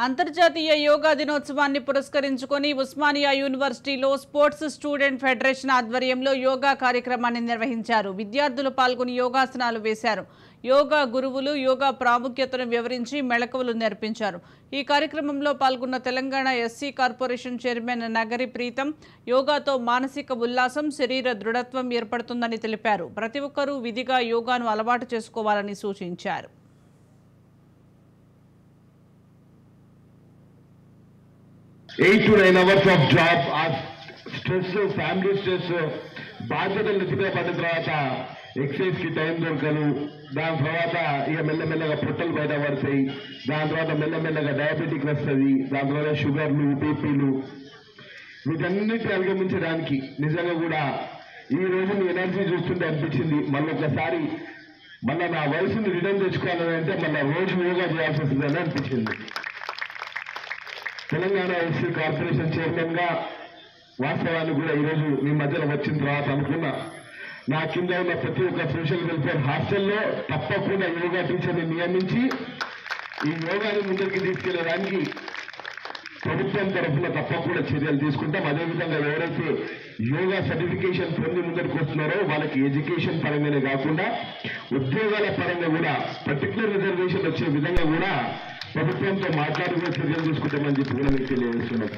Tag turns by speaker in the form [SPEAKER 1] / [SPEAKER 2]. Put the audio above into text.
[SPEAKER 1] అంతర్జాతీయ యోగా దినోత్సవాన్ని పురస్కరించుకొని ఉస్మానియా యూనివర్సిటీలో స్పోర్ట్స్ స్టూడెంట్ ఫెడరేషన్ ఆధ్వర్యంలో యోగా కార్యక్రమాన్ని నిర్వహించారు. విద్యార్థులు పాల్గొని యోగాసనాలు వేశారు. యోగా గురువులు యోగా ప్రాముఖ్యతను వివరించి మెళకువలు నేర్పించారు. ఈ కార్యక్రమంలో పాల్గొన్న Telangana SC corporation chairman Nagari Preetham యోగాతో మానసిక ఉల్లాసం, శరీర దృఢత్వం ఏర్పడుతుందని తెలిపారు. ప్రతి ఒక్కరూ విధిగా యోగాను అలవాటు చేసుకోవాలని సూచించారు.
[SPEAKER 2] 8 to 9 hours of job, stress, family stress, బాధ్యతలు నెత్తిమీద పడిన తర్వాత ఎక్సర్సైజ్ కి టైం దొరకదు. దాని తర్వాత ఇక మెల్లమెల్లగా పొట్టలు బయట పడతాయి. దాని తర్వాత మెల్లమెల్లగా డయాబెటిక్ వస్తుంది. దాని తర్వాత షుగర్లు, బీపీలు, వీటన్నిటి అధిగమించడానికి నిజంగా కూడా ఈ రోజు మీ ఎనర్జీ చూస్తుంటే అనిపించింది మళ్ళొకసారి నా వయసుని రిటర్న్ తెచ్చుకోవాలని అంటే రోజు యోగా చేయాల్సి వస్తుందని అనిపించింది. తెలంగాణ ఎస్సీ కార్పొరేషన్ చైర్మన్ గా వాస్తవానికి కూడా ఈరోజు మీ మధ్యలో వచ్చిన తర్వాత అనుకున్నా, నా కింద ఉన్న ప్రతి ఒక్క సోషల్ వెల్ఫేర్ హాస్టల్లో తప్పకుండా యోగా టీచర్ని నియమించి ఈ యోగాని ముందరికి తీసుకెళ్లడానికి ప్రభుత్వం తరఫున తప్పకుండా చర్యలు తీసుకుంటాం. అదేవిధంగా ఎవరైతే యోగా సర్టిఫికేషన్ పొంది ముందరికి వస్తున్నారో వాళ్ళకి ఎడ్యుకేషన్ పరంగానే కాకుండా ఉద్యోగాల పరంగా కూడా పర్టికులర్ రిజర్వేషన్ వచ్చే విధంగా కూడా ప్రభుత్వంతో మాట్లాడుకునే చర్యలు తీసుకుంటామని చెప్పి కూడా మీకు తెలియజేస్తున్నాం.